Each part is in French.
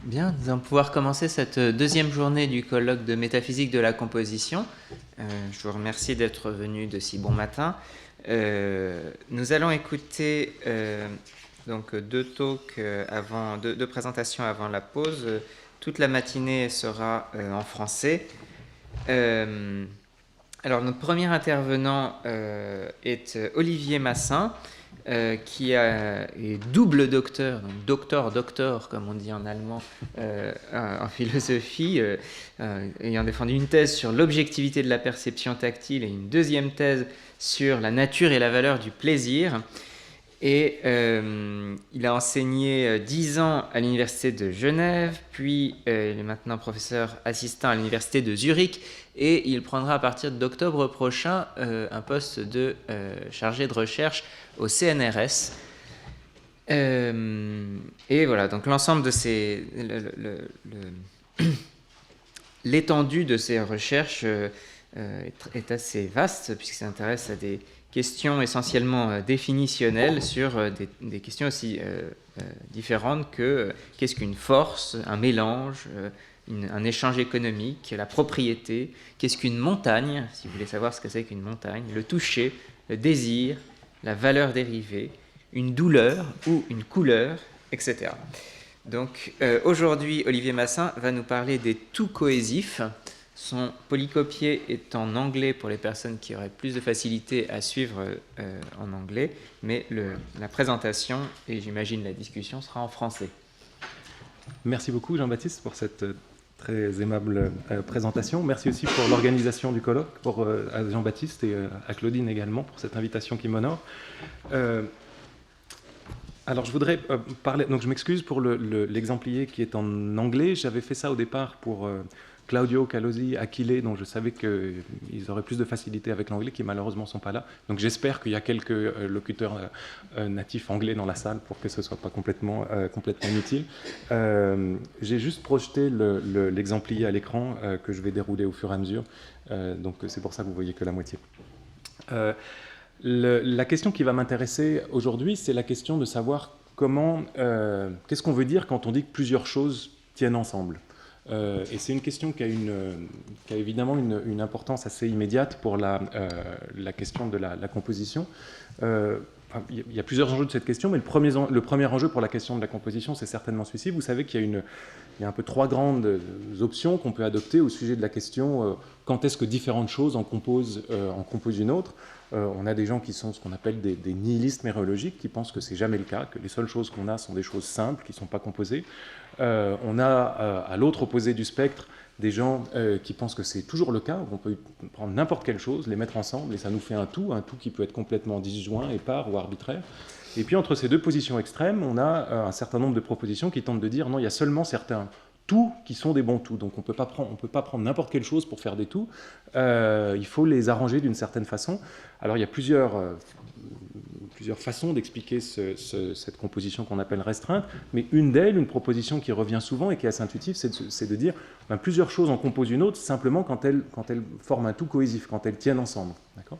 Bien, nous allons pouvoir commencer cette deuxième journée du colloque de métaphysique de la composition. Je vous remercie d'être venu de si bon matin. Nous allons écouter donc deux talks deux présentations avant la pause. Toute la matinée sera en français. Alors notre premier intervenant est Olivier Massin, qui est double docteur, donc doctor, comme on dit en allemand, en philosophie, ayant défendu une thèse sur l'objectivité de la perception tactile et une deuxième thèse sur la nature et la valeur du plaisir. Et il a enseigné 10 ans à l'université de Genève, puis il est maintenant professeur assistant à l'université de Zurich, et il prendra à partir d'octobre prochain un poste de chargé de recherche au CNRS. Et voilà, donc l'ensemble de ces... l'étendue de ces recherches est assez vaste, puisqu'il s'intéresse à des questions essentiellement définitionnelles sur des questions aussi différentes que qu'est-ce qu'une force, un mélange, un échange économique, la propriété, qu'est-ce qu'une montagne, si vous voulez savoir ce que c'est qu'une montagne, le toucher, le désir, la valeur dérivée, une douleur ou une couleur, etc. Donc aujourd'hui, Olivier Massin va nous parler des tout cohésifs. Son polycopié est en anglais pour les personnes qui auraient plus de facilité à suivre en anglais, mais la présentation et j'imagine la discussion sera en français. Merci beaucoup Jean-Baptiste pour cette très aimable présentation. Merci aussi pour l'organisation du colloque, à Jean-Baptiste et à Claudine également pour cette invitation qui m'honore. Alors je voudrais parler, donc je m'excuse pour l'exemplier qui est en anglais. J'avais fait ça au départ pour Claudio, Calosi, Achille, dont je savais qu'ils auraient plus de facilité avec l'anglais, qui malheureusement ne sont pas là. Donc j'espère qu'il y a quelques locuteurs natifs anglais dans la salle pour que ce ne soit pas complètement inutile. J'ai juste projeté l'exemplier à l'écran que je vais dérouler au fur et à mesure. Donc c'est pour ça que vous voyez que la moitié. La question qui va m'intéresser aujourd'hui, c'est la question de savoir qu'est-ce qu'on veut dire quand on dit que plusieurs choses tiennent ensemble. Et c'est une question qui a évidemment une importance assez immédiate pour la question de la composition. Il y a plusieurs enjeux de cette question, mais le premier enjeu pour la question de la composition, c'est certainement celui-ci. Vous savez qu'il y a un peu trois grandes options qu'on peut adopter au sujet de la question quand est-ce que différentes choses en composent une autre. On a des gens qui sont ce qu'on appelle des nihilistes méréologiques, qui pensent que c'est jamais le cas, que les seules choses qu'on a sont des choses simples, qui ne sont pas composées. On a à l'autre opposé du spectre des gens qui pensent que c'est toujours le cas, on peut prendre n'importe quelle chose, les mettre ensemble et ça nous fait un tout qui peut être complètement disjoint, épars ou arbitraire. Et puis entre ces deux positions extrêmes, on a un certain nombre de propositions qui tentent de dire non, il y a seulement certains tout qui sont des bons tout. Donc on ne peut pas prendre n'importe quelle chose pour faire des tout. Il faut les arranger d'une certaine façon. Alors il y a plusieurs façons d'expliquer cette composition qu'on appelle restreinte, mais une d'elles, une proposition qui revient souvent et qui est assez intuitive, c'est de dire plusieurs choses en composent une autre simplement quand elles forment un tout cohésif, quand elles tiennent ensemble. D'accord ?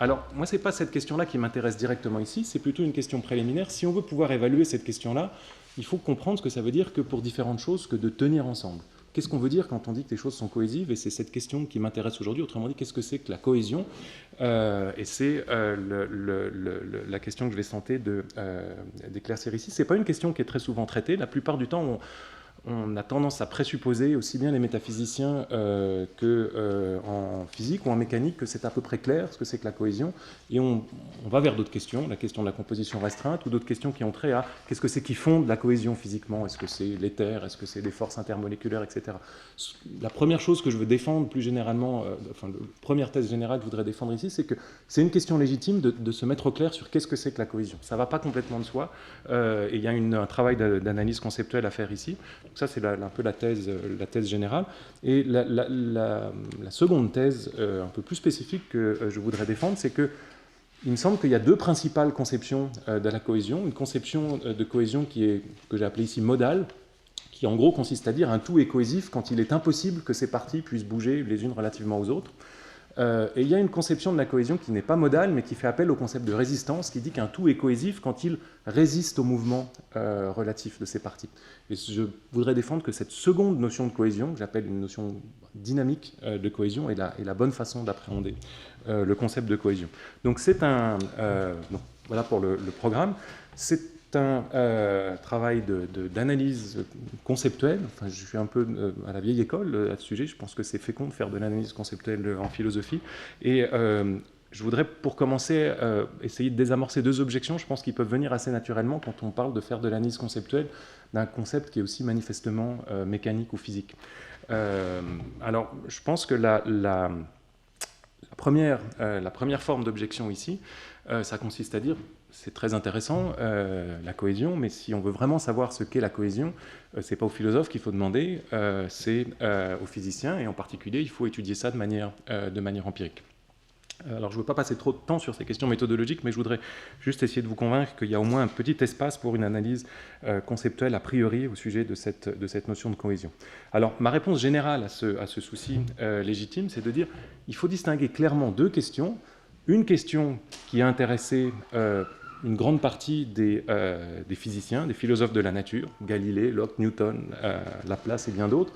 Alors, moi, ce n'est pas cette question-là qui m'intéresse directement ici, c'est plutôt une question préliminaire. Si on veut pouvoir évaluer cette question-là, il faut comprendre ce que ça veut dire que pour différentes choses que de tenir ensemble. Qu'est-ce qu'on veut dire quand on dit que les choses sont cohésives? Et c'est cette question qui m'intéresse aujourd'hui. Autrement dit, qu'est-ce que c'est que la cohésion? Et c'est la question que je vais tenter d'éclaircir ici. Ce n'est pas une question qui est très souvent traitée. La plupart du temps, on a tendance à présupposer, aussi bien les métaphysiciens qu'en physique ou en mécanique, que c'est à peu près clair ce que c'est que la cohésion. Et on va vers d'autres questions, la question de la composition restreinte, ou d'autres questions qui ont trait à qu'est-ce que c'est qui fonde la cohésion physiquement? Est-ce que c'est l'éther? Est-ce que c'est des forces intermoléculaires, etc. La première chose que je veux défendre plus généralement, la première thèse générale que je voudrais défendre ici, c'est que c'est une question légitime de se mettre au clair sur qu'est-ce que c'est que la cohésion. Ça ne va pas complètement de soi, et il y a un travail d'analyse conceptuelle à faire ici. Ça, c'est un peu la thèse générale. Et la seconde thèse, un peu plus spécifique que je voudrais défendre, c'est qu'il me semble qu'il y a deux principales conceptions de la cohésion. Une conception de cohésion que j'ai appelée ici modale, qui en gros consiste à dire un tout est cohésif quand il est impossible que ses parties puissent bouger les unes relativement aux autres. Et il y a une conception de la cohésion qui n'est pas modale, mais qui fait appel au concept de résistance, qui dit qu'un tout est cohésif quand il résiste au mouvement relatif de ses parties. Et je voudrais défendre que cette seconde notion de cohésion, que j'appelle une notion dynamique de cohésion, est la bonne façon d'appréhender le concept de cohésion. Donc c'est donc, voilà pour le programme. C'est un travail d'analyse conceptuelle. Enfin, je suis un peu à la vieille école à ce sujet. Je pense que c'est fécond de faire de l'analyse conceptuelle en philosophie. Et je voudrais, pour commencer, essayer de désamorcer deux objections, je pense, qui peuvent venir assez naturellement quand on parle de faire de l'analyse conceptuelle d'un concept qui est aussi manifestement mécanique ou physique. Alors, je pense que la première forme d'objection ici, ça consiste à dire, c'est très intéressant, la cohésion, mais si on veut vraiment savoir ce qu'est la cohésion, c'est pas aux philosophes qu'il faut demander, c'est aux physiciens, et en particulier, il faut étudier ça de manière empirique. Alors, je ne veux pas passer trop de temps sur ces questions méthodologiques, mais je voudrais juste essayer de vous convaincre qu'il y a au moins un petit espace pour une analyse conceptuelle a priori au sujet de cette notion de cohésion. Alors, ma réponse générale à ce souci légitime, c'est de dire qu'il faut distinguer clairement deux questions. Une question qui a intéressé une grande partie des physiciens, des philosophes de la nature, Galilée, Locke, Newton, Laplace et bien d'autres,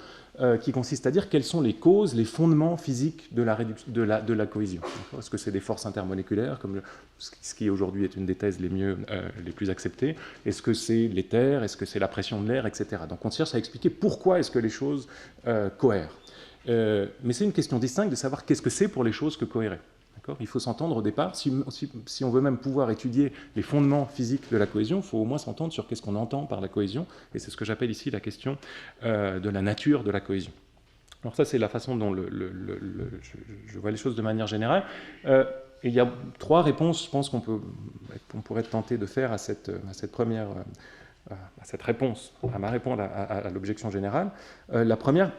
qui consiste à dire quelles sont les causes, les fondements physiques de la cohésion. Est-ce que c'est des forces intermoléculaires, comme ce qui aujourd'hui est une des thèses les plus acceptées? Est-ce que c'est l'éther? Est-ce que c'est la pression de l'air, etc. Donc on cherche à expliquer pourquoi est-ce que les choses cohèrent. Mais c'est une question distincte de savoir qu'est-ce que c'est pour les choses que cohérer. Il faut s'entendre au départ. Si on veut même pouvoir étudier les fondements physiques de la cohésion, il faut au moins s'entendre sur qu'est-ce qu'on entend par la cohésion, et c'est ce que j'appelle ici la question de la nature de la cohésion. Alors ça, c'est la façon dont je vois les choses de manière générale. Et il y a trois réponses, je pense, qu'on pourrait tenter de faire à cette réponse, à ma réponse à l'objection générale. La première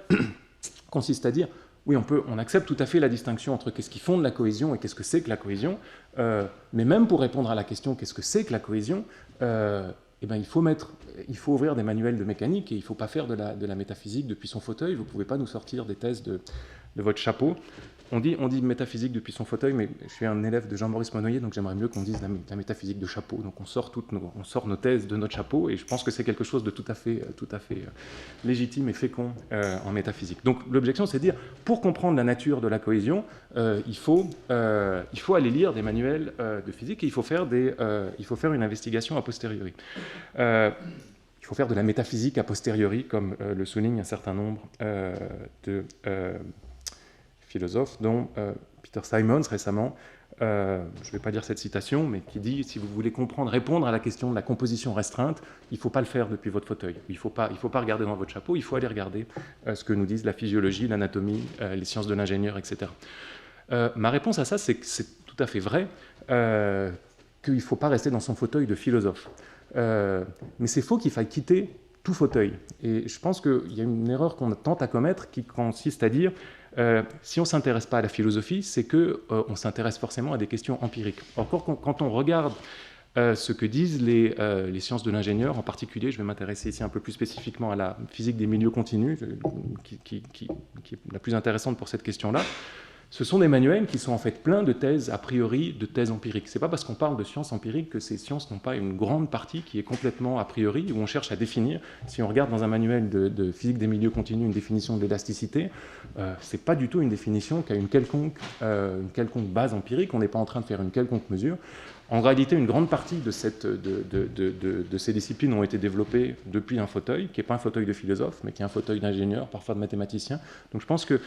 consiste à dire: oui, on accepte tout à fait la distinction entre qu'est-ce qui fonde la cohésion et qu'est-ce que c'est que la cohésion, mais même pour répondre à la question qu'est-ce que c'est que la cohésion, il faut ouvrir des manuels de mécanique et il ne faut pas faire de la métaphysique depuis son fauteuil. Vous ne pouvez pas nous sortir des thèses de votre chapeau. On dit métaphysique depuis son fauteuil, mais je suis un élève de Jean-Maurice Monnoyer, donc j'aimerais mieux qu'on dise la métaphysique de chapeau. Donc on sort nos thèses de notre chapeau, et je pense que c'est quelque chose de tout à fait légitime et fécond en métaphysique. Donc l'objection, c'est de dire, pour comprendre la nature de la cohésion, il faut aller lire des manuels de physique, et il faut faire une investigation a posteriori. Il faut faire de la métaphysique a posteriori, comme le souligne un certain nombre de philosophes, dont Peter Simons récemment, je ne vais pas dire cette citation, mais qui dit: si vous voulez répondre à la question de la composition restreinte, il ne faut pas le faire depuis votre fauteuil. Il ne faut pas regarder dans votre chapeau, il faut aller regarder ce que nous disent la physiologie, l'anatomie, les sciences de l'ingénieur, etc. Ma réponse à ça, c'est que c'est tout à fait vrai qu'il ne faut pas rester dans son fauteuil de philosophe. Mais c'est faux qu'il faille quitter tout fauteuil. Et je pense qu'il y a une erreur qu'on tente à commettre qui consiste à dire: si on ne s'intéresse pas à la philosophie, c'est qu'on s'intéresse forcément à des questions empiriques. Encore quand on regarde ce que disent les sciences de l'ingénieur, en particulier, je vais m'intéresser ici un peu plus spécifiquement à la physique des milieux continus, qui est la plus intéressante pour cette question-là. Ce sont des manuels qui sont en fait pleins de thèses a priori, de thèses empiriques. Ce n'est pas parce qu'on parle de sciences empiriques que ces sciences n'ont pas une grande partie qui est complètement a priori, où on cherche à définir. Si on regarde dans un manuel de physique des milieux continus une définition de l'élasticité, ce n'est pas du tout une définition qui a une quelconque base empirique. On n'est pas en train de faire une quelconque mesure. En réalité, une grande partie de ces disciplines ont été développées depuis un fauteuil, qui n'est pas un fauteuil de philosophe, mais qui est un fauteuil d'ingénieur, parfois de mathématicien. Donc je pense que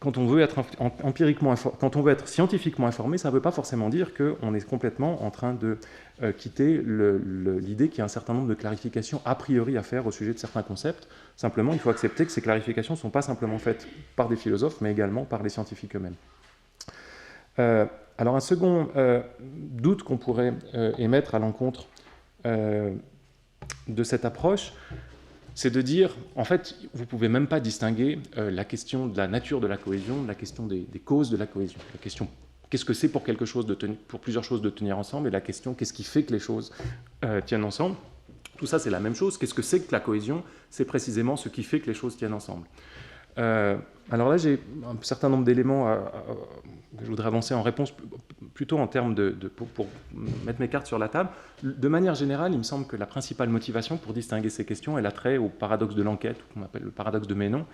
quand on veut être scientifiquement informé, ça ne veut pas forcément dire qu'on est complètement en train de quitter l'idée qu'il y a un certain nombre de clarifications a priori à faire au sujet de certains concepts. Simplement, il faut accepter que ces clarifications ne sont pas simplement faites par des philosophes, mais également par les scientifiques eux-mêmes. Alors un second doute qu'on pourrait émettre à l'encontre de cette approche, c'est de dire, en fait, vous ne pouvez même pas distinguer la question de la nature de la cohésion de la question des causes de la cohésion. La question, qu'est-ce que c'est pour plusieurs choses de tenir ensemble, et la question, qu'est-ce qui fait que les choses tiennent ensemble. Tout ça, c'est la même chose. Qu'est-ce que c'est que la cohésion? C'est précisément ce qui fait que les choses tiennent ensemble. Alors là, j'ai un certain nombre d'éléments que je voudrais avancer en réponse, plutôt en termes pour mettre mes cartes sur la table. De manière générale, il me semble que la principale motivation pour distinguer ces questions, elle a trait au paradoxe de l'enquête, qu'on appelle le paradoxe de Menon,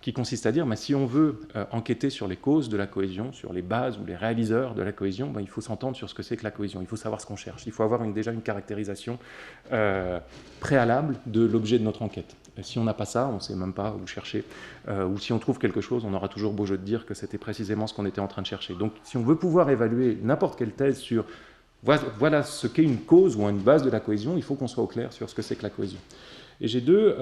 qui consiste à dire, si on veut enquêter sur les causes de la cohésion, sur les bases ou les réaliseurs de la cohésion, il faut s'entendre sur ce que c'est que la cohésion, il faut savoir ce qu'on cherche, il faut avoir déjà une caractérisation préalable de l'objet de notre enquête. Si on n'a pas ça, on ne sait même pas où chercher, ou si on trouve quelque chose, on aura toujours beau jeu de dire que c'était précisément ce qu'on était en train de chercher. Donc si on veut pouvoir évaluer n'importe quelle thèse sur voilà ce qu'est une cause ou une base de la cohésion, il faut qu'on soit au clair sur ce que c'est que la cohésion. Et j'ai deux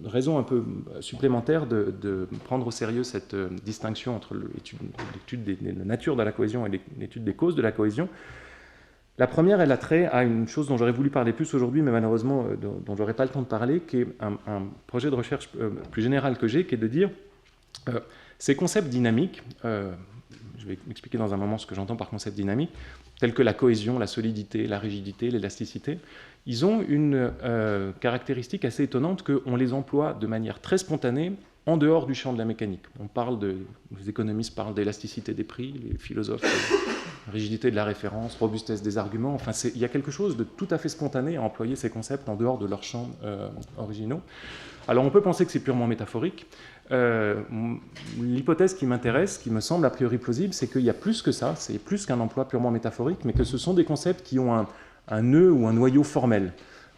raisons un peu supplémentaires de prendre au sérieux cette distinction entre l'étude de la nature de la cohésion et l'étude des causes de la cohésion. La première, elle a trait à une chose dont j'aurais voulu parler plus aujourd'hui, mais malheureusement dont je n'aurai pas le temps de parler, qui est un projet de recherche plus général que j'ai, qui est de dire ces concepts dynamiques, je vais expliquer dans un moment ce que j'entends par concept dynamique, tels que la cohésion, la solidité, la rigidité, l'élasticité, ils ont une caractéristique assez étonnante qu'on les emploie de manière très spontanée en dehors du champ de la mécanique. Les économistes parlent d'élasticité des prix, les philosophes rigidité de la référence, robustesse des arguments, enfin il y a quelque chose de tout à fait spontané à employer ces concepts en dehors de leurs champs originaux. Alors on peut penser que c'est purement métaphorique. L'hypothèse qui m'intéresse, qui me semble a priori plausible, c'est qu'il y a plus que ça, c'est plus qu'un emploi purement métaphorique, mais que ce sont des concepts qui ont un nœud ou un noyau formel.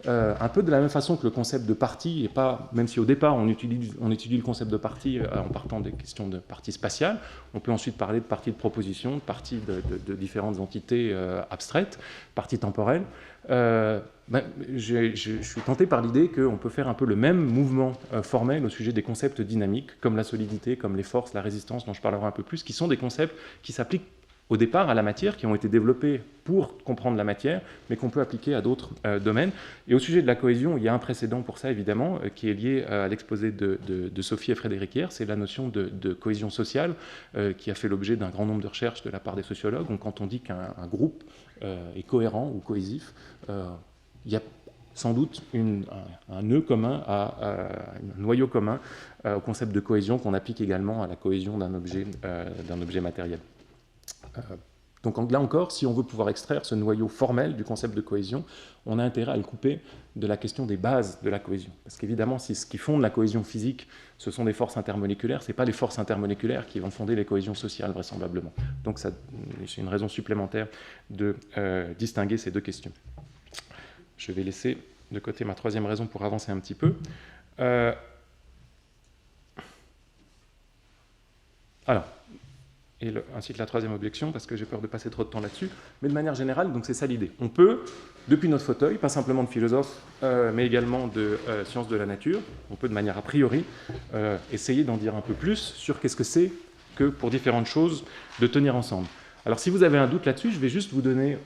Un peu de la même façon que le concept de partie, et pas, même si au départ on étudie le concept de partie en partant des questions de partie spatiale, on peut ensuite parler de partie de proposition, de partie de différentes entités abstraites, partie temporelle. Je suis tenté par l'idée qu'on peut faire un peu le même mouvement formel au sujet des concepts dynamiques, comme la solidité, comme les forces, la résistance, dont je parlerai un peu plus, qui sont des concepts qui s'appliquent au départ à la matière, qui ont été développés pour comprendre la matière, mais qu'on peut appliquer à d'autres domaines. Et au sujet de la cohésion, il y a un précédent pour ça, évidemment, qui est lié à l'exposé de Sophie et Frédéric hier, c'est la notion de cohésion sociale, qui a fait l'objet d'un grand nombre de recherches de la part des sociologues. Donc, quand on dit qu'un groupe est cohérent ou cohésif, il y a sans doute un nœud commun, un noyau commun au concept de cohésion qu'on applique également à la cohésion d'un objet matériel. Donc là encore, si on veut pouvoir extraire ce noyau formel du concept de cohésion, on a intérêt à le couper de la question des bases de la cohésion. Parce qu'évidemment, si ce qui fonde la cohésion physique, ce sont des forces intermoléculaires, ce n'est pas les forces intermoléculaires qui vont fonder les cohésions sociales, vraisemblablement. Donc c'est une raison supplémentaire de distinguer ces deux questions. Je vais laisser de côté ma troisième raison pour avancer un petit peu. Ainsi que la troisième objection, parce que j'ai peur de passer trop de temps là-dessus, mais de manière générale, donc c'est ça l'idée. On peut, depuis notre fauteuil, pas simplement de philosophe, mais également de sciences de la nature, on peut de manière a priori essayer d'en dire un peu plus sur qu'est-ce que c'est que, pour différentes choses, de tenir ensemble. Alors si vous avez un doute là-dessus, je vais juste vous donner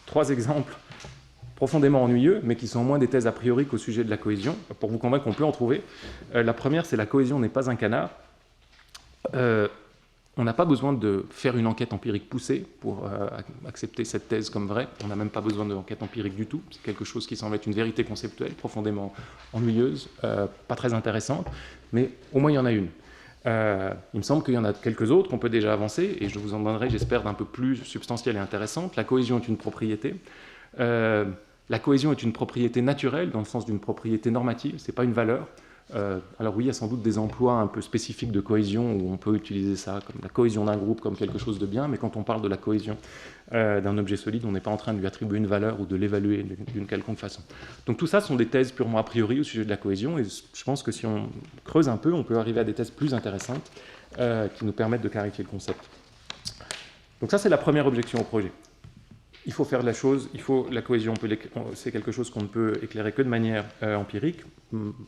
trois exemples profondément ennuyeux, mais qui sont moins des thèses a priori qu'au sujet de la cohésion, pour vous convaincre qu'on peut en trouver. La première, c'est la cohésion n'est pas un canard. On n'a pas besoin de faire une enquête empirique poussée pour accepter cette thèse comme vraie. On n'a même pas besoin d'enquête empirique du tout. C'est quelque chose qui semble être une vérité conceptuelle, profondément ennuyeuse, pas très intéressante, mais au moins il y en a une. Il me semble qu'il y en a quelques autres qu'on peut déjà avancer, et je vous en donnerai, j'espère, d'un peu plus substantielle et intéressante. La cohésion est une propriété. La cohésion est une propriété naturelle, dans le sens d'une propriété normative, ce n'est pas une valeur. Alors oui, il y a sans doute des emplois un peu spécifiques de cohésion où on peut utiliser ça comme la cohésion d'un groupe comme quelque chose de bien, mais quand on parle de la cohésion d'un objet solide, on n'est pas en train de lui attribuer une valeur ou de l'évaluer d'une quelconque façon. Donc tout ça sont des thèses purement a priori au sujet de la cohésion, et je pense que si on creuse un peu, on peut arriver à des thèses plus intéressantes qui nous permettent de clarifier le concept. Donc ça, c'est la première objection au projet. Il faut faire de la chose, la cohésion, c'est quelque chose qu'on ne peut éclairer que de manière empirique,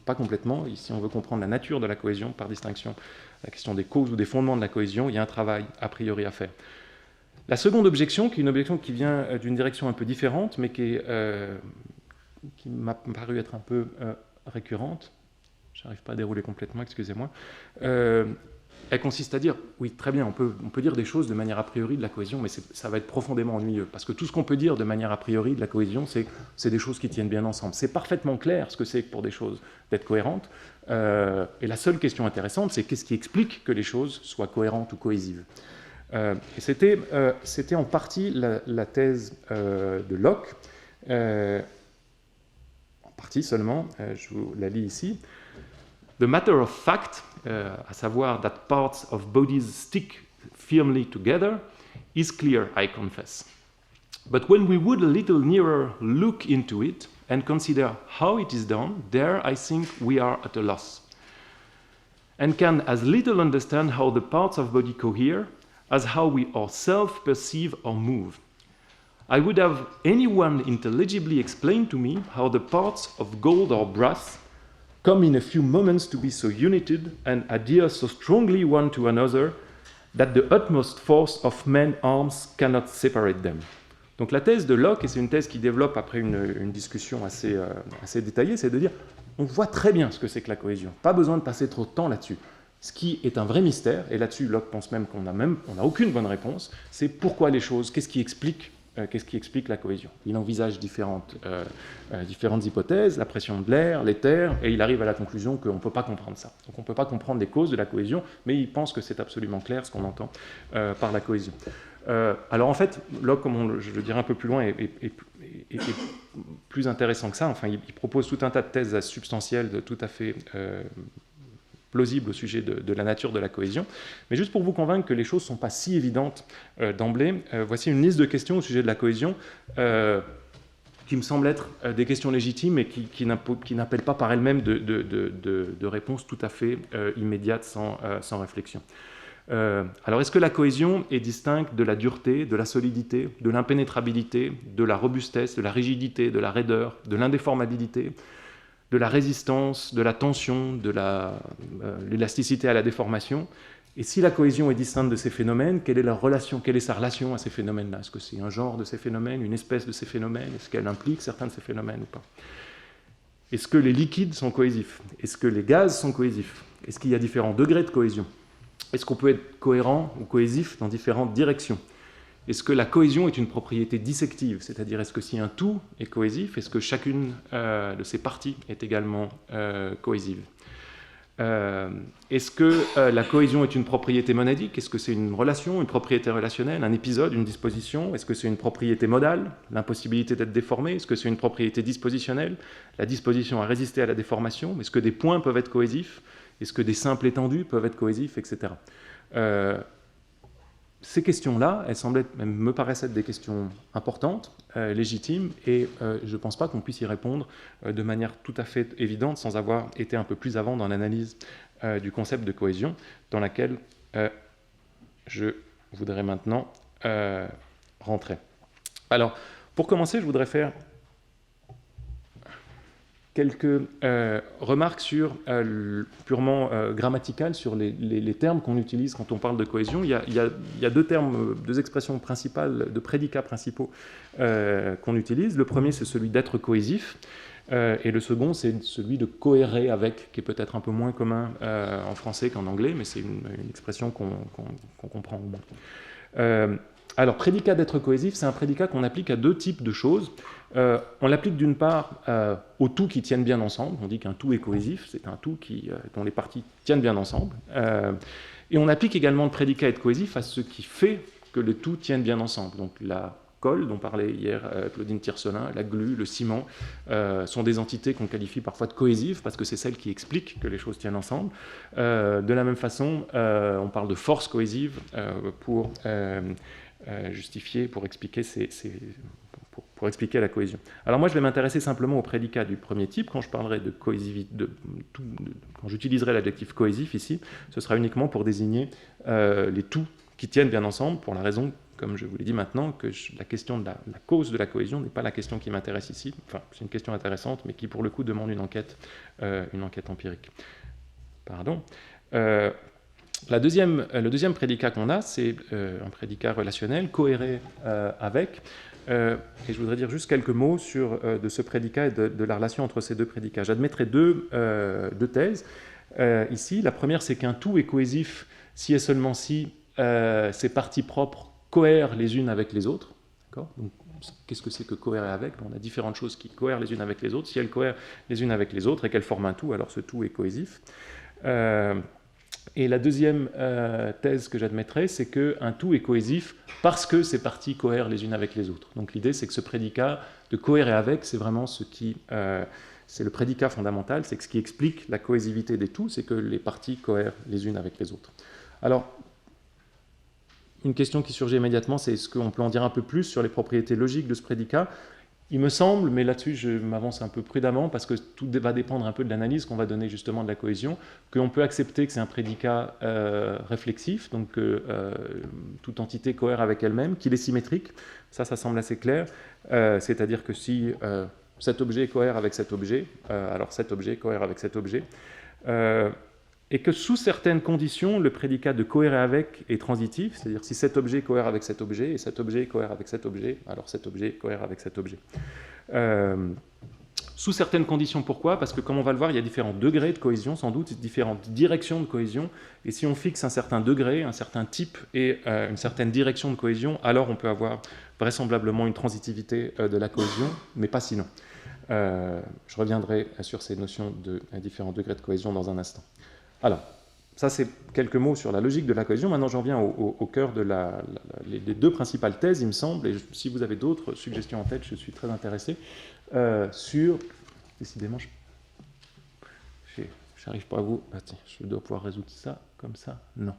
pas complètement. Ici, on veut comprendre la nature de la cohésion, par distinction, la question des causes ou des fondements de la cohésion, il y a un travail a priori à faire. La seconde objection, qui est une objection qui vient d'une direction un peu différente, mais qui m'a paru être un peu récurrente, je n'arrive pas à dérouler complètement, excusez-moi, elle consiste à dire, oui, très bien, on peut dire des choses de manière a priori de la cohésion, mais ça va être profondément ennuyeux, parce que tout ce qu'on peut dire de manière a priori de la cohésion, c'est des choses qui tiennent bien ensemble. C'est parfaitement clair ce que c'est pour des choses d'être cohérentes, et la seule question intéressante, c'est qu'est-ce qui explique que les choses soient cohérentes ou cohésives. Et c'était en partie la thèse de Locke, en partie seulement, je vous la lis ici. The matter of fact, à savoir that parts of bodies stick firmly together, is clear, I confess. But when we would a little nearer look into it and consider how it is done, there I think we are at a loss, and can as little understand how the parts of body cohere as how we ourselves perceive or move. I would have anyone intelligibly explain to me how the parts of gold or brass come in a few moments to be so united and adhere so strongly one to another that the utmost force of men's arms cannot separate them. Donc la thèse de Locke, et c'est une thèse qui développe après une discussion assez détaillée, c'est de dire on voit très bien ce que c'est que la cohésion, pas besoin de passer trop de temps là-dessus. Ce qui est un vrai mystère, et là-dessus Locke pense même qu'on n'a aucune bonne réponse, c'est pourquoi les choses, qu'est-ce qui explique la cohésion. Il envisage différentes hypothèses, la pression de l'air, l'éther, et il arrive à la conclusion qu'on ne peut pas comprendre ça. Donc on ne peut pas comprendre les causes de la cohésion, mais il pense que c'est absolument clair ce qu'on entend par la cohésion. Alors en fait, Locke, comme je le dirai un peu plus loin, est plus intéressant que ça. Enfin, il propose tout un tas de thèses substantielles, tout à fait plausible au sujet de la nature de la cohésion. Mais juste pour vous convaincre que les choses ne sont pas si évidentes d'emblée, voici une liste de questions au sujet de la cohésion qui me semblent être des questions légitimes et qui n'appellent pas par elles-mêmes de réponses tout à fait immédiates sans réflexion. Alors, est-ce que la cohésion est distincte de la dureté, de la solidité, de l'impénétrabilité, de la robustesse, de la rigidité, de la raideur, de l'indéformabilité, de la résistance, de la tension, de l'élasticité à la déformation? Et si la cohésion est distincte de ces phénomènes, quelle est sa relation à ces phénomènes-là? Est-ce que c'est un genre de ces phénomènes, une espèce de ces phénomènes? Est-ce qu'elle implique certains de ces phénomènes ou pas? Est-ce que les liquides sont cohésifs? Est-ce que les gaz sont cohésifs? Est-ce qu'il y a différents degrés de cohésion? Est-ce qu'on peut être cohérent ou cohésif dans différentes directions? Est-ce que la cohésion est une propriété dissective? C'est-à-dire, est-ce que si un tout est cohésif, est-ce que chacune de ses parties est également cohésive? Est-ce que la cohésion est une propriété monadique? Est-ce que c'est une relation, une propriété relationnelle, un épisode, une disposition? Est-ce que c'est une propriété modale, l'impossibilité d'être déformé? Est-ce que c'est une propriété dispositionnelle, la disposition à résister à la déformation? Est-ce que des points peuvent être cohésifs? Est-ce que des simples étendus peuvent être cohésifs, etc. Ces questions-là, me paraissent être des questions importantes, légitimes, et je ne pense pas qu'on puisse y répondre de manière tout à fait évidente sans avoir été un peu plus avant dans l'analyse du concept de cohésion, dans laquelle je voudrais maintenant rentrer. Alors, pour commencer, je voudrais faire quelques remarques purement grammaticales sur les termes qu'on utilise quand on parle de cohésion. Il y a deux expressions principales, deux prédicats principaux qu'on utilise. Le premier, c'est celui d'être cohésif, et le second, c'est celui de cohérer avec, qui est peut-être un peu moins commun en français qu'en anglais, mais c'est une expression qu'on comprend au moins. Alors, prédicat d'être cohésif, c'est un prédicat qu'on applique à deux types de choses. On l'applique d'une part aux tout qui tiennent bien ensemble. On dit qu'un tout est cohésif, c'est un tout dont les parties tiennent bien ensemble. Et on applique également le prédicat être cohésif à ce qui fait que le tout tienne bien ensemble. Donc la colle, dont parlait hier Claudine Tiercelin, la glu, le ciment, sont des entités qu'on qualifie parfois de cohésives parce que c'est celles qui expliquent que les choses tiennent ensemble. De la même façon, on parle de force cohésive pour justifier, pour expliquer pour expliquer la cohésion. Alors moi, je vais m'intéresser simplement au prédicat du premier type. Quand je parlerai de cohésivité, quand j'utiliserai l'adjectif cohésif ici, ce sera uniquement pour désigner les tout qui tiennent bien ensemble, pour la raison, comme je vous l'ai dit maintenant, que la question de la cause de la cohésion n'est pas la question qui m'intéresse ici. Enfin, c'est une question intéressante, mais qui pour le coup demande une enquête empirique. Pardon. Le deuxième prédicat qu'on a, c'est un prédicat relationnel, cohérer avec. Et je voudrais dire juste quelques mots de ce prédicat et de la relation entre ces deux prédicats. J'admettrai deux thèses. ici. La première, c'est qu'un tout est cohésif si et seulement si ces parties propres cohèrent les unes avec les autres. Donc, qu'est-ce que c'est que cohérer avec? On a différentes choses qui cohèrent les unes avec les autres. Si elles cohèrent les unes avec les autres et qu'elles forment un tout, alors ce tout est cohésif. Et la deuxième thèse que j'admettrais, c'est qu'un tout est cohésif parce que ces parties cohèrent les unes avec les autres. Donc l'idée, c'est que ce prédicat de cohérer avec, c'est vraiment ce qui... c'est le prédicat fondamental, c'est que ce qui explique la cohésivité des tout, c'est que les parties cohèrent les unes avec les autres. Alors, une question qui surgit immédiatement, c'est est-ce qu'on peut en dire un peu plus sur les propriétés logiques de ce prédicat? Il me semble, mais là-dessus je m'avance un peu prudemment parce que tout va dépendre un peu de l'analyse qu'on va donner justement de la cohésion, qu'on peut accepter que c'est un prédicat réflexif, donc toute entité cohère avec elle-même, qu'il est symétrique, ça semble assez clair, c'est-à-dire que si cet objet cohère avec cet objet, alors cet objet cohère avec cet objet, et que sous certaines conditions, le prédicat de cohérer avec est transitif, c'est-à-dire si cet objet cohère avec cet objet, et cet objet cohère avec cet objet, alors cet objet cohère avec cet objet. Sous certaines conditions, pourquoi? Parce que comme on va le voir, il y a différents degrés de cohésion, sans doute, différentes directions de cohésion, et si on fixe un certain degré, un certain type et une certaine direction de cohésion, alors on peut avoir vraisemblablement une transitivité de la cohésion, mais pas sinon. Je reviendrai sur ces notions de différents degrés de cohésion dans un instant. Alors, ça c'est quelques mots sur la logique de la cohésion. Maintenant j'en viens au cœur de les deux principales thèses, il me semble, et si vous avez d'autres suggestions en tête, je suis très intéressé, sur... Décidément, je n'arrive pas à vous... Ah, tiens, je dois pouvoir résoudre ça comme ça. Non.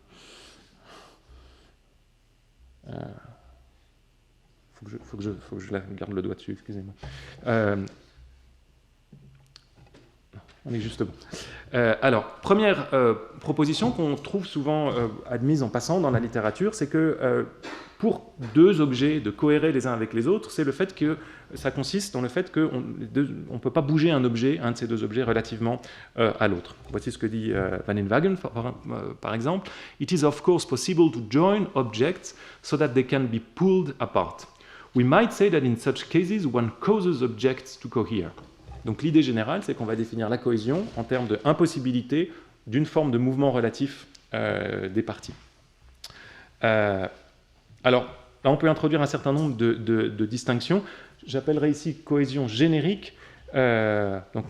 Faut que je garde le doigt dessus, excusez-moi. On est juste bon. Alors, première proposition qu'on trouve souvent admise en passant dans la littérature, c'est que pour deux objets de cohérer les uns avec les autres, c'est le fait que ça consiste dans le fait qu'on ne peut pas bouger un objet, un de ces deux objets, relativement à l'autre. Voici ce que dit Van Inwagen, par exemple. It is of course possible to join objects so that they can be pulled apart. We might say that in such cases one causes objects to cohere. Donc l'idée générale, c'est qu'on va définir la cohésion en termes de impossibilité d'une forme de mouvement relatif des parties. Alors, là, on peut introduire un certain nombre de distinctions. J'appellerai ici cohésion générique. Donc,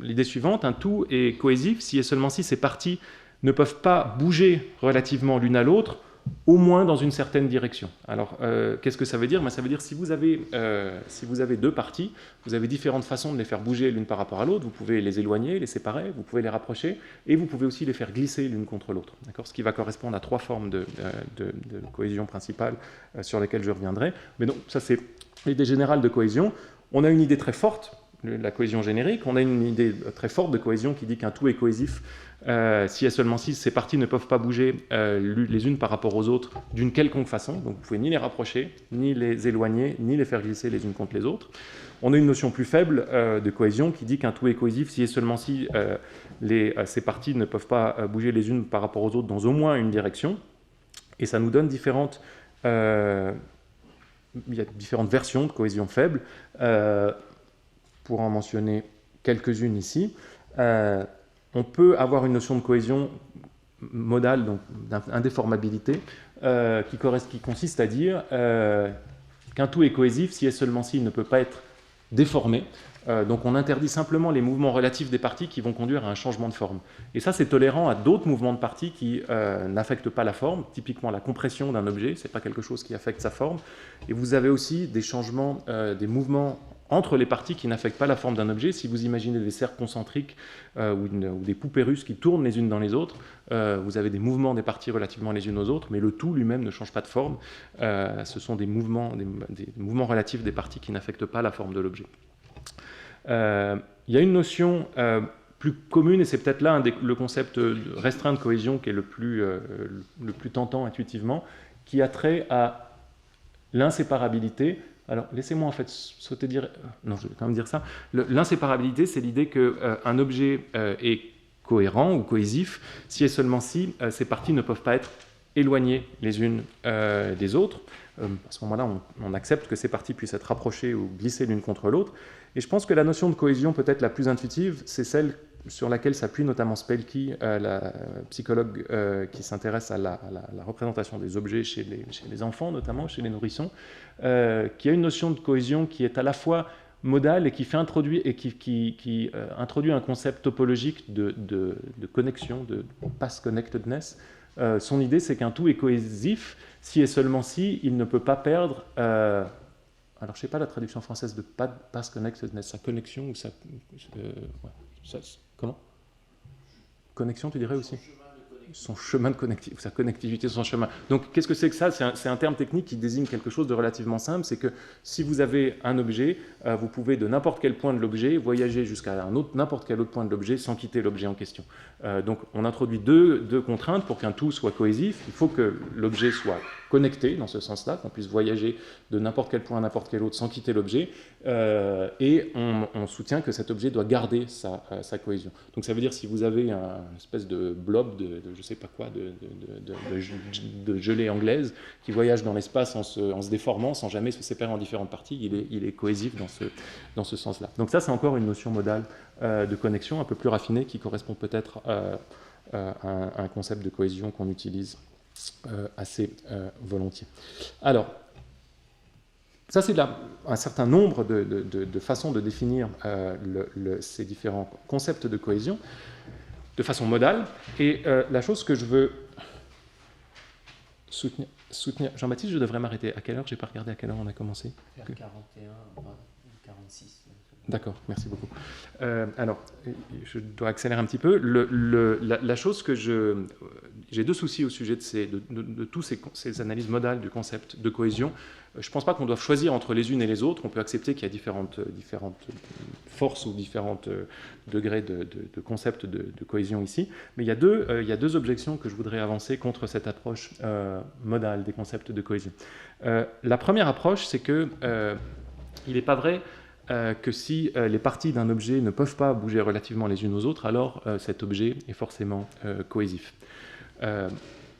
l'idée suivante, un tout est cohésif si et seulement si ces parties ne peuvent pas bouger relativement l'une à l'autre, au moins dans une certaine direction. Alors, qu'est-ce que ça veut dire? Ça veut dire si vous avez deux parties, vous avez différentes façons de les faire bouger l'une par rapport à l'autre. Vous pouvez les éloigner, les séparer, vous pouvez les rapprocher, et vous pouvez aussi les faire glisser l'une contre l'autre. D'accord? Ce qui va correspondre à trois formes de cohésion principale sur lesquelles je reviendrai. Mais donc, ça c'est l'idée générale de cohésion. On a une idée très forte, la cohésion générique. On a une idée très forte de cohésion qui dit qu'un tout est cohésif si et seulement si ces parties ne peuvent pas bouger les unes par rapport aux autres d'une quelconque façon. Donc vous ne pouvez ni les rapprocher, ni les éloigner, ni les faire glisser les unes contre les autres. On a une notion plus faible de cohésion qui dit qu'un tout est cohésif si et seulement si ces parties ne peuvent pas bouger les unes par rapport aux autres dans au moins une direction. Et ça nous donne différentes versions de cohésion faible. Pour en mentionner quelques-unes ici, on peut avoir une notion de cohésion modale, donc d'indéformabilité, qui consiste à dire qu'un tout est cohésif si et seulement s'il ne peut pas être déformé. Donc on interdit simplement les mouvements relatifs des parties qui vont conduire à un changement de forme. Et ça, c'est tolérant à d'autres mouvements de parties qui n'affectent pas la forme, typiquement la compression d'un objet, ce n'est pas quelque chose qui affecte sa forme. Et vous avez aussi des changements, des mouvements entre les parties qui n'affectent pas la forme d'un objet. Si vous imaginez des cercles concentriques ou des poupées russes qui tournent les unes dans les autres, vous avez des mouvements des parties relativement les unes aux autres, mais le tout lui-même ne change pas de forme. Ce sont des mouvements relatifs des parties qui n'affectent pas la forme de l'objet. Il y a une notion plus commune, et c'est peut-être là le concept restreint de cohésion qui est le plus tentant intuitivement, qui a trait à l'inséparabilité. Alors, laissez-moi en fait sauter dire... Non, je vais quand même dire ça. L'inséparabilité, c'est l'idée qu'un objet est cohérent ou cohésif si et seulement si ces parties ne peuvent pas être éloignées les unes des autres. À ce moment-là, on accepte que ces parties puissent être rapprochées ou glisser l'une contre l'autre. Et je pense que la notion de cohésion peut-être la plus intuitive, c'est celle sur laquelle s'appuie notamment Spelke, la psychologue qui s'intéresse à la représentation des objets chez les enfants, notamment chez les nourrissons, qui a une notion de cohésion qui est à la fois modale et qui introduit un concept topologique de connexion, de pass connectedness. Son idée, c'est qu'un tout est cohésif si et seulement si il ne peut pas perdre... alors, je ne sais pas la traduction française de pass connectedness, sa connexion ou comment ? Connexion, tu dirais aussi ? Son chemin de connectivité, sa connectivité, son chemin. Donc, qu'est-ce que c'est que ça ? C'est un terme technique qui désigne quelque chose de relativement simple. C'est que si vous avez un objet, vous pouvez de n'importe quel point de l'objet voyager jusqu'à n'importe quel autre point de l'objet sans quitter l'objet en question. Donc, on introduit deux contraintes pour qu'un tout soit cohésif. Il faut que l'objet soit connecté dans ce sens-là, qu'on puisse voyager de n'importe quel point à n'importe quel autre sans quitter l'objet. Et on soutient que cet objet doit garder sa cohésion. Donc, ça veut dire si vous avez une espèce de blob de je sais pas quoi, de gelée anglaise qui voyage dans l'espace en se déformant sans jamais se séparer en différentes parties, il est cohésif dans ce sens-là. Donc ça, c'est encore une notion modale de connexion un peu plus raffinée qui correspond peut-être à un concept de cohésion qu'on utilise assez volontiers. Alors, ça, c'est un certain nombre de façons de définir ces différents concepts de cohésion de façon modale. Et la chose que je veux soutenir... Jean-Baptiste, je devrais m'arrêter. À quelle heure ? Je n'ai pas regardé à quelle heure on a commencé. Vers 41, 46. D'accord, merci beaucoup. Alors, je dois accélérer un petit peu. La chose que j'ai deux soucis au sujet de tous ces analyses modales du concept de cohésion. Je ne pense pas qu'on doive choisir entre les unes et les autres. On peut accepter qu'il y a différentes forces ou différents degrés de concept de cohésion ici. Mais il y a deux objections que je voudrais avancer contre cette approche modale des concepts de cohésion. La première approche, c'est qu'il n'est pas vrai que si les parties d'un objet ne peuvent pas bouger relativement les unes aux autres, alors cet objet est forcément cohésif.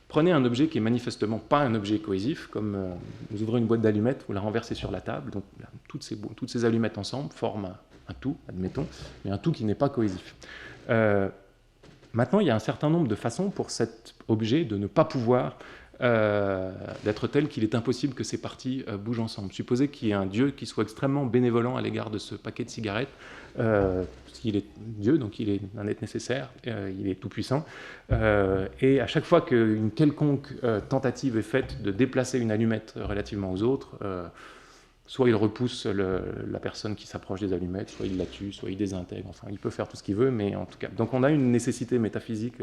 Prenez un objet qui est manifestement pas un objet cohésif, comme vous ouvrez une boîte d'allumettes, vous la renversez sur la table, donc toutes ces allumettes ensemble forment un tout, admettons, mais un tout qui n'est pas cohésif. Maintenant, il y a un certain nombre de façons pour cet objet de ne pas pouvoir d'être tel qu'il est impossible que ces parties bougent ensemble. Supposez qu'il y ait un Dieu qui soit extrêmement bénévolent à l'égard de ce paquet de cigarettes, parce qu'il est Dieu, donc il est un être nécessaire, il est tout-puissant, et à chaque fois qu'une quelconque tentative est faite de déplacer une allumette relativement aux autres, soit il repousse la personne qui s'approche des allumettes, soit il la tue, soit il désintègre, enfin il peut faire tout ce qu'il veut, mais en tout cas. Donc on a une nécessité métaphysique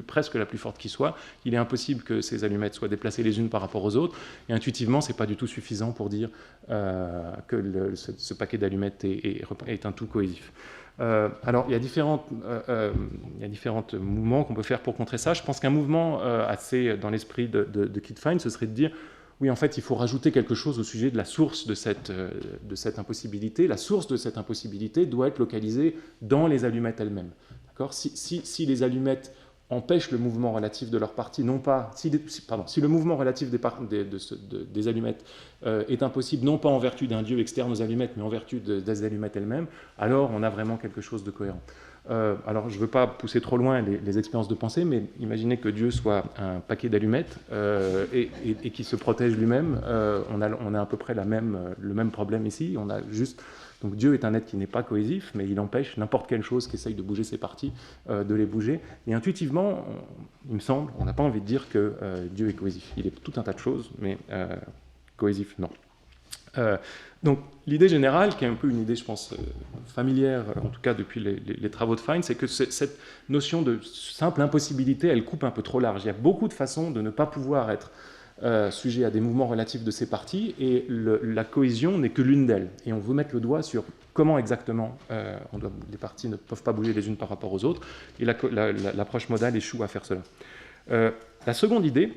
presque la plus forte qui soit. Il est impossible que ces allumettes soient déplacées les unes par rapport aux autres, et intuitivement c'est pas du tout suffisant pour dire que ce paquet d'allumettes est un tout cohésif. Alors il y a différents mouvements qu'on peut faire pour contrer ça. Je pense qu'un mouvement assez dans l'esprit de Kit Fine, ce serait de dire oui, en fait, il faut rajouter quelque chose au sujet de la source de cette impossibilité. La source de cette impossibilité doit être localisée dans les allumettes elles-mêmes. D'accord ? Si les allumettes empêchent le mouvement relatif de leur partie, non pas... Si le mouvement relatif des allumettes est impossible, non pas en vertu d'un dieu externe aux allumettes, mais en vertu des allumettes elles-mêmes, alors on a vraiment quelque chose de cohérent. Alors, je ne veux pas pousser trop loin les expériences de pensée, mais imaginez que Dieu soit un paquet d'allumettes et qui se protège lui-même. On a à peu près le même problème ici. Donc Dieu est un être qui n'est pas cohésif, mais il empêche n'importe quelle chose qui essaye de bouger ses parties de les bouger. Et intuitivement, il me semble, on n'a pas envie de dire que Dieu est cohésif. Il est tout un tas de choses, mais cohésif, non. Donc l'idée générale, qui est un peu une idée, je pense, familière, en tout cas depuis les travaux de Fine, c'est que cette notion de simple impossibilité, elle coupe un peu trop large. Il y a beaucoup de façons de ne pas pouvoir être sujet à des mouvements relatifs de ces parties, et la cohésion n'est que l'une d'elles. Et on veut mettre le doigt sur comment exactement les parties ne peuvent pas bouger les unes par rapport aux autres, et l'approche modale échoue à faire cela. La seconde idée,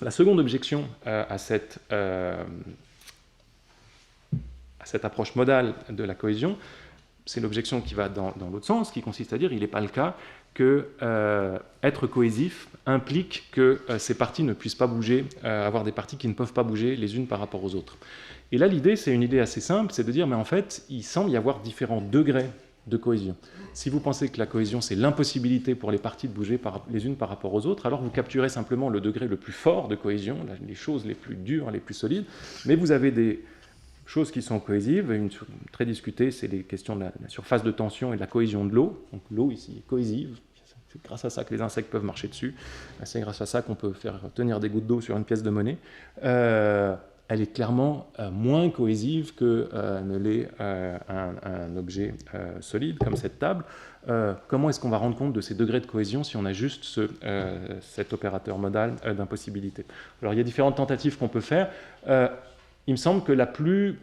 la seconde objection à cette approche modale de la cohésion, c'est l'objection qui va dans l'autre sens, qui consiste à dire qu'il n'est pas le cas que être cohésif implique que ces parties ne puissent pas bouger, avoir des parties qui ne peuvent pas bouger les unes par rapport aux autres. Et là, l'idée, c'est une idée assez simple, c'est de dire, mais en fait, il semble y avoir différents degrés de cohésion. Si vous pensez que la cohésion, c'est l'impossibilité pour les parties de bouger les unes par rapport aux autres, alors vous capturez simplement le degré le plus fort de cohésion, les choses les plus dures, les plus solides, mais vous avez des choses qui sont cohésives. Une très discutée, c'est les questions de la surface de tension et de la cohésion de l'eau. Donc l'eau ici est cohésive. C'est grâce à ça que les insectes peuvent marcher dessus. C'est grâce à ça qu'on peut faire tenir des gouttes d'eau sur une pièce de monnaie. Elle est clairement moins cohésive que ne l'est un objet solide comme cette table. Comment est-ce qu'on va rendre compte de ces degrés de cohésion si on a juste cet opérateur modal d'impossibilité? Alors il y a différentes tentatives qu'on peut faire. Il me semble que la plus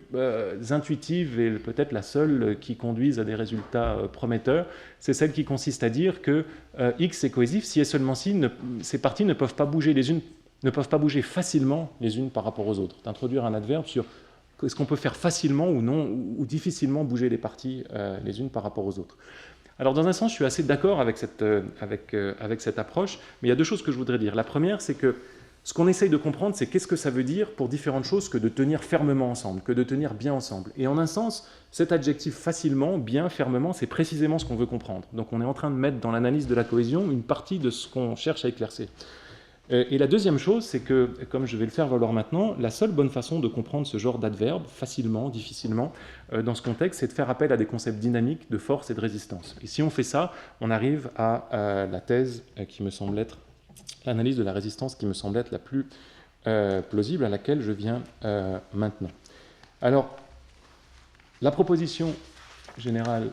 intuitive et peut-être la seule qui conduise à des résultats prometteurs, c'est celle qui consiste à dire que X est cohésif si et seulement si ces parties ne peuvent pas bouger facilement les unes par rapport aux autres. D'introduire un adverbe sur est-ce qu'on peut faire facilement ou non, ou difficilement bouger les parties les unes par rapport aux autres. Alors dans un sens, je suis assez d'accord avec cette approche, mais il y a deux choses que je voudrais dire. La première, c'est que ce qu'on essaye de comprendre, c'est qu'est-ce que ça veut dire pour différentes choses que de tenir fermement ensemble, que de tenir bien ensemble. Et en un sens, cet adjectif facilement, bien, fermement, c'est précisément ce qu'on veut comprendre. Donc on est en train de mettre dans l'analyse de la cohésion une partie de ce qu'on cherche à éclaircir. Et la deuxième chose, c'est que, comme je vais le faire valoir maintenant, la seule bonne façon de comprendre ce genre d'adverbe, facilement, difficilement, dans ce contexte, c'est de faire appel à des concepts dynamiques de force et de résistance. Et si on fait ça, on arrive à la thèse qui me semble être l'analyse de la résistance qui me semble être la plus plausible, à laquelle je viens maintenant. Alors, la proposition générale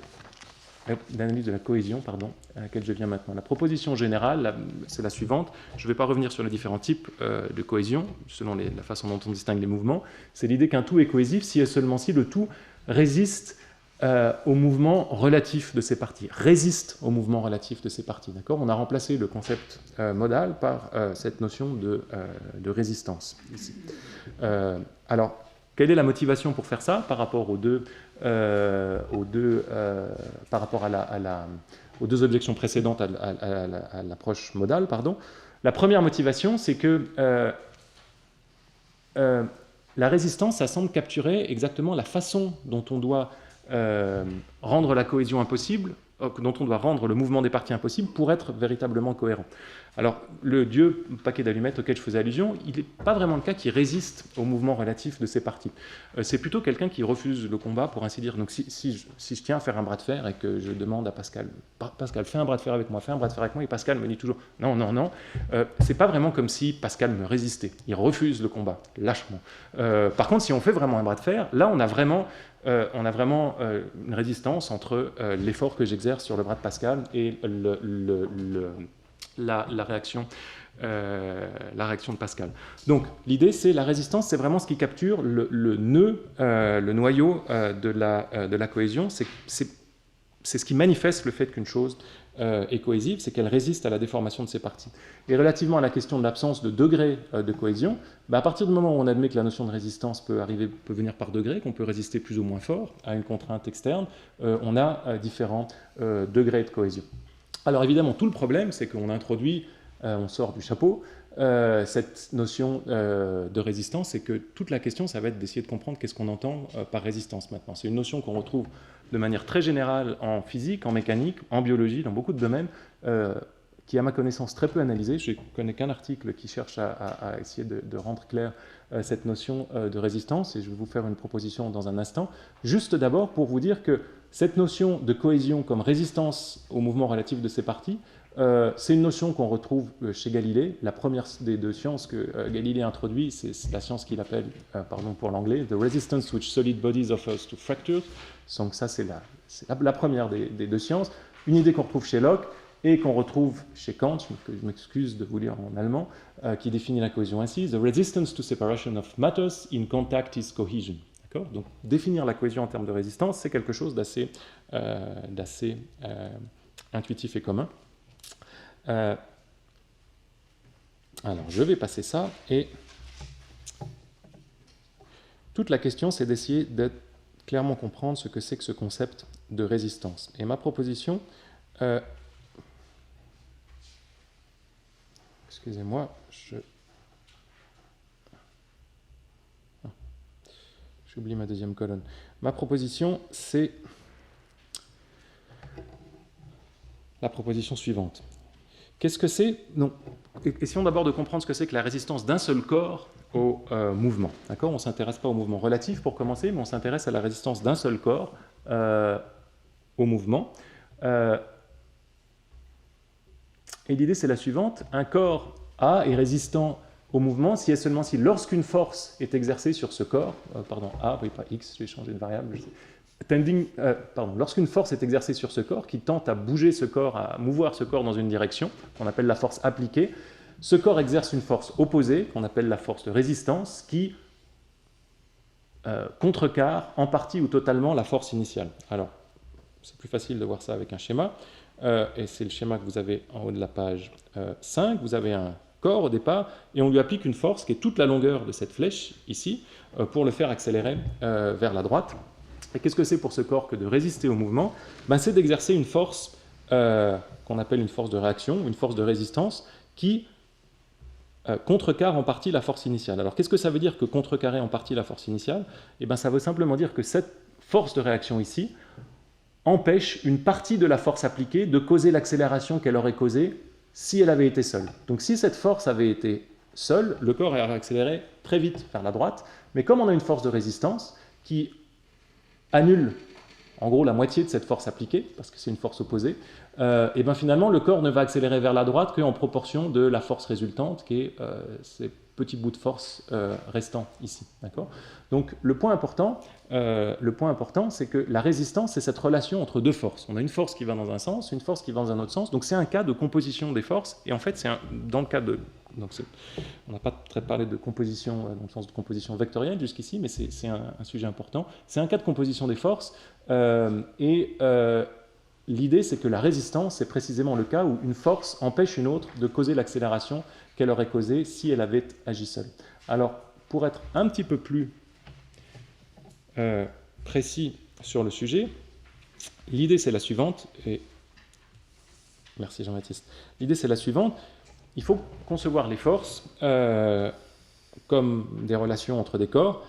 d'analyse de la cohésion, pardon, à laquelle je viens maintenant. La proposition générale, c'est la suivante. Je ne vais pas revenir sur les différents types de cohésion, selon la façon dont on distingue les mouvements. C'est l'idée qu'un tout est cohésif si et seulement si le tout résiste au mouvement relatif de ses parties, résiste au mouvement relatif de ses parties. D'accord ? On a remplacé le concept modal par cette notion de résistance ici. Alors, quelle est la motivation pour faire ça par rapport aux deux objections précédentes à l'approche modale, pardon. La première motivation, c'est que la résistance, ça semble capturer exactement la façon dont on doit rendre la cohésion impossible, dont on doit rendre le mouvement des parties impossible pour être véritablement cohérent. Alors, le dieu paquet d'allumettes auquel je faisais allusion, il n'est pas vraiment le cas qui résiste au mouvement relatif de ses parties. C'est plutôt quelqu'un qui refuse le combat, pour ainsi dire. Donc, si je tiens à faire un bras de fer et que je demande à Pascal, Pascal, fais un bras de fer avec moi, et Pascal me dit toujours non, non, non, c'est pas vraiment comme si Pascal me résistait. Il refuse le combat, lâchement. Par contre, si on fait vraiment un bras de fer, là, on a vraiment une résistance entre l'effort que j'exerce sur le bras de Pascal et la réaction de Pascal. Donc l'idée, c'est la résistance, c'est vraiment ce qui capture le nœud, le noyau de la cohésion. C'est ce qui manifeste le fait qu'une chose est cohésive, c'est qu'elle résiste à la déformation de ses parties. Et relativement à la question de l'absence de degré de cohésion, à partir du moment où on admet que la notion de résistance peut venir par degré, qu'on peut résister plus ou moins fort à une contrainte externe, on a différents degrés de cohésion. Alors évidemment, tout le problème, c'est qu'on introduit, on sort du chapeau, cette notion de résistance, et que toute la question, ça va être d'essayer de comprendre qu'est-ce qu'on entend par résistance maintenant. C'est une notion qu'on retrouve de manière très générale en physique, en mécanique, en biologie, dans beaucoup de domaines, qui est à ma connaissance très peu analysée. Je ne connais qu'un article qui cherche à essayer de rendre clair cette notion de résistance, et je vais vous faire une proposition dans un instant. Juste d'abord pour vous dire que cette notion de cohésion comme résistance au mouvement relatif de ses parties, c'est une notion qu'on retrouve chez Galilée. La première des deux sciences que Galilée introduit, c'est la science qu'il appelle, pardon pour l'anglais, The Resistance which Solid Bodies Offers to Fractures. Donc ça, c'est la première des deux sciences. Une idée qu'on retrouve chez Locke et qu'on retrouve chez Kant, je m'excuse de vous lire en allemand, qui définit la cohésion ainsi. The resistance to separation of matters in contact is cohesion. Donc définir la cohésion en termes de résistance, c'est quelque chose d'assez intuitif et commun. Alors, je vais passer ça, et toute la question, c'est d'essayer de clairement comprendre ce que c'est que ce concept de résistance. Et ma proposition, excusez-moi, j'oublie ma deuxième colonne. Ma proposition, c'est la proposition suivante. Qu'est-ce que c'est? Non. Essayons d'abord de comprendre ce que c'est que la résistance d'un seul corps au mouvement. D'accord? On ne s'intéresse pas au mouvement relatif pour commencer, mais on s'intéresse à la résistance d'un seul corps au mouvement. Et l'idée, c'est la suivante. Un corps A est résistant au mouvement si et seulement si, lorsqu'une force est exercée sur ce corps, A, oui, pas X, j'ai changé de variable, lorsqu'une force est exercée sur ce corps, qui tente à bouger ce corps, à mouvoir ce corps dans une direction, qu'on appelle la force appliquée, ce corps exerce une force opposée, qu'on appelle la force de résistance, qui contrecarre en partie ou totalement la force initiale. Alors, c'est plus facile de voir ça avec un schéma, et c'est le schéma que vous avez en haut de la page 5. Vous avez un corps au départ, et on lui applique une force qui est toute la longueur de cette flèche, ici, pour le faire accélérer vers la droite. Et qu'est-ce que c'est pour ce corps que de résister au mouvement? C'est d'exercer une force qu'on appelle une force de réaction, une force de résistance, qui contrecarre en partie la force initiale. Alors qu'est-ce que ça veut dire que contrecarrer en partie la force initiale? Ça veut simplement dire que cette force de réaction ici empêche une partie de la force appliquée de causer l'accélération qu'elle aurait causée si elle avait été seule. Donc si cette force avait été seule, le corps aurait accéléré très vite vers la droite, mais comme on a une force de résistance qui annule en gros la moitié de cette force appliquée, parce que c'est une force opposée, et finalement le corps ne va accélérer vers la droite qu'en proportion de la force résultante, qui est ces petits bouts de force restants ici. D'accord ? Donc le point important, c'est que la résistance, c'est cette relation entre deux forces. On a une force qui va dans un sens, une force qui va dans un autre sens, donc c'est un cas de composition des forces, et en fait dans le cas de... on n'a pas très parlé de composition dans le sens de composition vectorielle jusqu'ici, mais c'est un sujet important. C'est un cas de composition des forces, l'idée, c'est que la résistance, c'est précisément le cas où une force empêche une autre de causer l'accélération qu'elle aurait causée si elle avait agi seule. Alors, pour être un petit peu plus précis sur le sujet, l'idée, c'est la suivante, et merci Jean-Baptiste. L'idée, c'est la suivante. Il faut concevoir les forces comme des relations entre des corps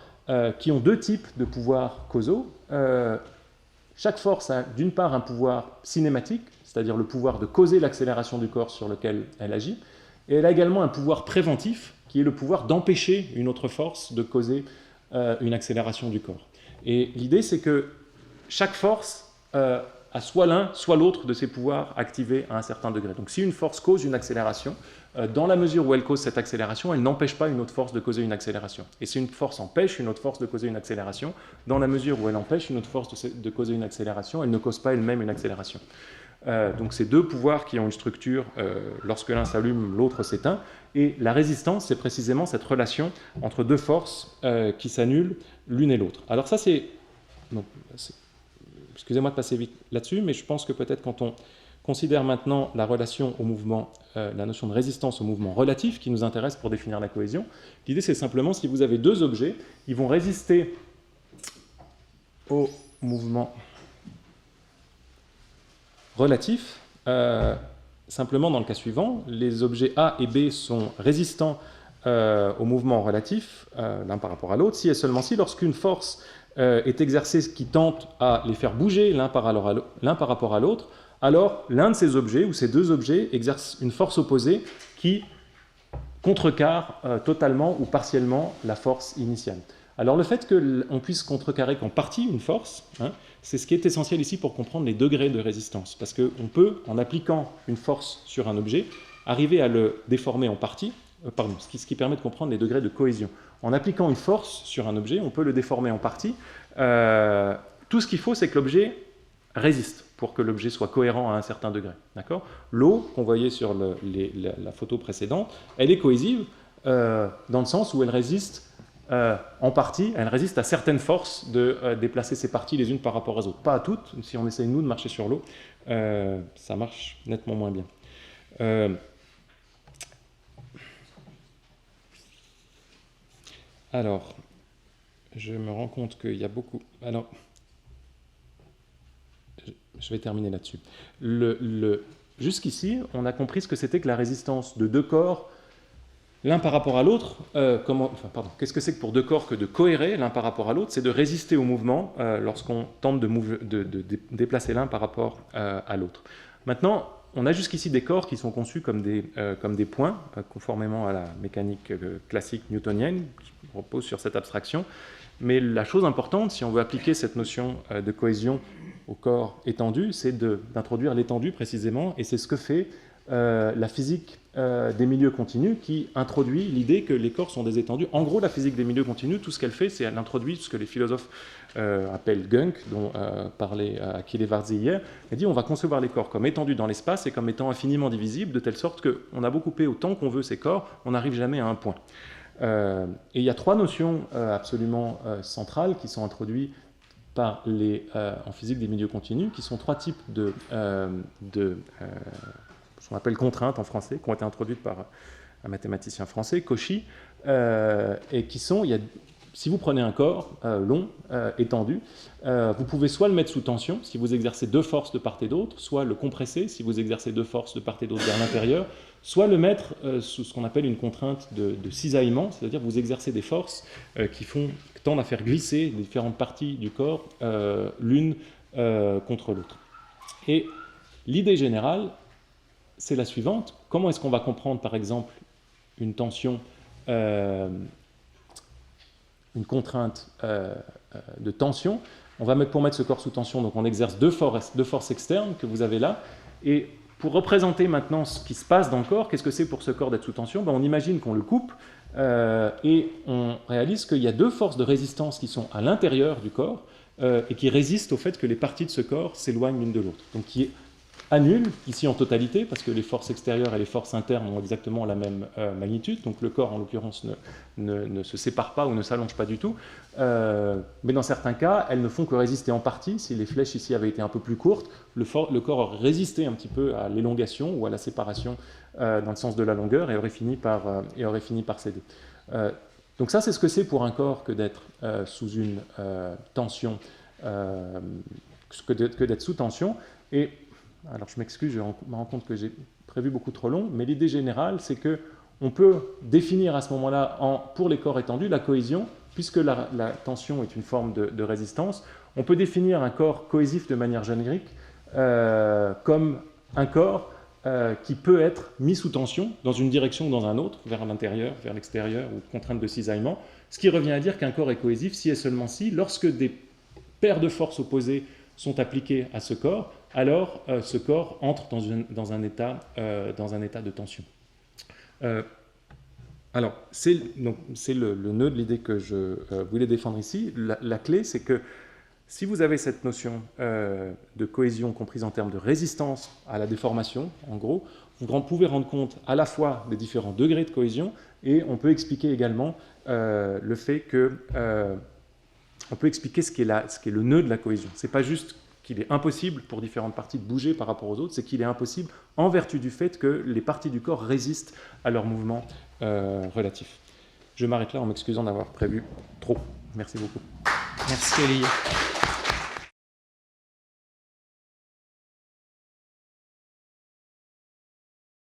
qui ont deux types de pouvoirs causaux. Chaque force a d'une part un pouvoir cinématique, c'est-à-dire le pouvoir de causer l'accélération du corps sur lequel elle agit, et elle a également un pouvoir préventif, qui est le pouvoir d'empêcher une autre force de causer une accélération du corps. Et l'idée, c'est que chaque force a soit l'un, soit l'autre de ses pouvoirs activés à un certain degré. Donc si une force cause une accélération, dans la mesure où elle cause cette accélération, elle n'empêche pas une autre force de causer une accélération. Et si une force empêche une autre force de causer une accélération, dans la mesure où elle empêche une autre force de causer une accélération, elle ne cause pas elle-même une accélération. Donc c'est deux pouvoirs qui ont une structure, lorsque l'un s'allume, l'autre s'éteint. Et la résistance, c'est précisément cette relation entre deux forces qui s'annulent l'une et l'autre. Alors ça, excusez-moi de passer vite là-dessus, mais je pense que peut-être quand on considère maintenant la relation au mouvement, la notion de résistance au mouvement relatif qui nous intéresse pour définir la cohésion, l'idée c'est simplement si vous avez deux objets, ils vont résister au mouvement relatif. Simplement dans le cas suivant, les objets A et B sont résistants au mouvement relatif, l'un par rapport à l'autre, si et seulement si, lorsqu'une force est exercée qui tente à les faire bouger l'un par rapport à l'autre, alors l'un de ces objets, ou ces deux objets, exerce une force opposée qui contrecarre totalement ou partiellement la force initiale. Alors le fait qu'on puisse contrecarrer qu'en partie une force, c'est ce qui est essentiel ici pour comprendre les degrés de résistance. Parce qu'on peut, en appliquant une force sur un objet, arriver à le déformer en partie, ce qui permet de comprendre les degrés de cohésion. En appliquant une force sur un objet, on peut le déformer en partie. Tout ce qu'il faut, c'est que l'objet résiste pour que l'objet soit cohérent à un certain degré. D'accord ? L'eau, qu'on voyait sur la photo précédente, elle est cohésive dans le sens où elle résiste en partie, elle résiste à certaines forces de déplacer ses parties les unes par rapport aux autres. Pas à toutes, si on essaye nous de marcher sur l'eau, ça marche nettement moins bien. Alors, je me rends compte qu'il y a beaucoup... Alors, je vais terminer là-dessus. Jusqu'ici, on a compris ce que c'était que la résistance de deux corps l'un par rapport à l'autre. Qu'est-ce que c'est que pour deux corps que de cohérer l'un par rapport à l'autre? C'est de résister au mouvement lorsqu'on tente de déplacer l'un par rapport à l'autre. Maintenant, on a jusqu'ici des corps qui sont conçus comme des points, conformément à la mécanique classique newtonienne, qui repose sur cette abstraction. Mais la chose importante, si on veut appliquer cette notion de cohésion au corps étendu, c'est d'introduire l'étendue précisément, et c'est ce que fait la physique des milieux continus, qui introduit l'idée que les corps sont des étendues. En gros, la physique des milieux continus, tout ce qu'elle fait, c'est qu'elle introduit ce que les philosophes appellent Gunk, dont parlait Achille Varzi hier. Elle dit on va concevoir les corps comme étendus dans l'espace et comme étant infiniment divisibles, de telle sorte qu'on a beau couper autant qu'on veut ces corps, on n'arrive jamais à un point. Et il y a trois notions absolument centrales qui sont introduites par en physique des milieux continus, qui sont trois types de ce qu'on appelle contraintes en français, qui ont été introduites par un mathématicien français, Cauchy, et qui sont, si vous prenez un corps long, étendu, vous pouvez soit le mettre sous tension, si vous exercez deux forces de part et d'autre, soit le compresser, si vous exercez deux forces de part et d'autre vers l'intérieur, soit le mettre sous ce qu'on appelle une contrainte de cisaillement, c'est-à-dire vous exercez des forces qui tendent à faire glisser les différentes parties du corps l'une contre l'autre. Et l'idée générale, c'est la suivante. Comment est-ce qu'on va comprendre, par exemple, une tension, une contrainte de tension? Pour mettre ce corps sous tension, donc on exerce deux forces externes que vous avez là. Et pour représenter maintenant ce qui se passe dans le corps, qu'est-ce que c'est pour ce corps d'être sous tension? On imagine qu'on le coupe et on réalise qu'il y a deux forces de résistance qui sont à l'intérieur du corps et qui résistent au fait que les parties de ce corps s'éloignent l'une de l'autre. Donc qui annule, ici en totalité, parce que les forces extérieures et les forces internes ont exactement la même magnitude, donc le corps en l'occurrence ne se sépare pas ou ne s'allonge pas du tout, mais dans certains cas, elles ne font que résister en partie. Si les flèches ici avaient été un peu plus courtes, le corps aurait résisté un petit peu à l'élongation ou à la séparation dans le sens de la longueur et aurait fini par céder. Donc ça, c'est ce que c'est pour un corps que d'être sous une tension, que d'être sous tension. Et alors je m'excuse, je me rends compte que j'ai prévu beaucoup trop long, mais l'idée générale, c'est qu'on peut définir à ce moment-là, pour les corps étendus, la cohésion, puisque la tension est une forme de résistance. On peut définir un corps cohésif de manière générique comme un corps qui peut être mis sous tension dans une direction ou dans un autre, vers l'intérieur, vers l'extérieur, ou contrainte de cisaillement, ce qui revient à dire qu'un corps est cohésif si et seulement si, lorsque des paires de forces opposées sont appliquées à ce corps, alors ce corps entre dans un état de tension. Alors, c'est le nœud de l'idée que je voulais défendre ici. La clé, c'est que si vous avez cette notion de cohésion comprise en termes de résistance à la déformation, en gros, vous pouvez rendre compte à la fois des différents degrés de cohésion, et on peut expliquer également le fait que... on peut expliquer ce qui est le nœud de la cohésion. Ce n'est pas juste qu'il est impossible pour différentes parties de bouger par rapport aux autres, c'est qu'il est impossible en vertu du fait que les parties du corps résistent à leur mouvement relatif. Je m'arrête là en m'excusant d'avoir prévu trop. Merci beaucoup. Merci Olivier.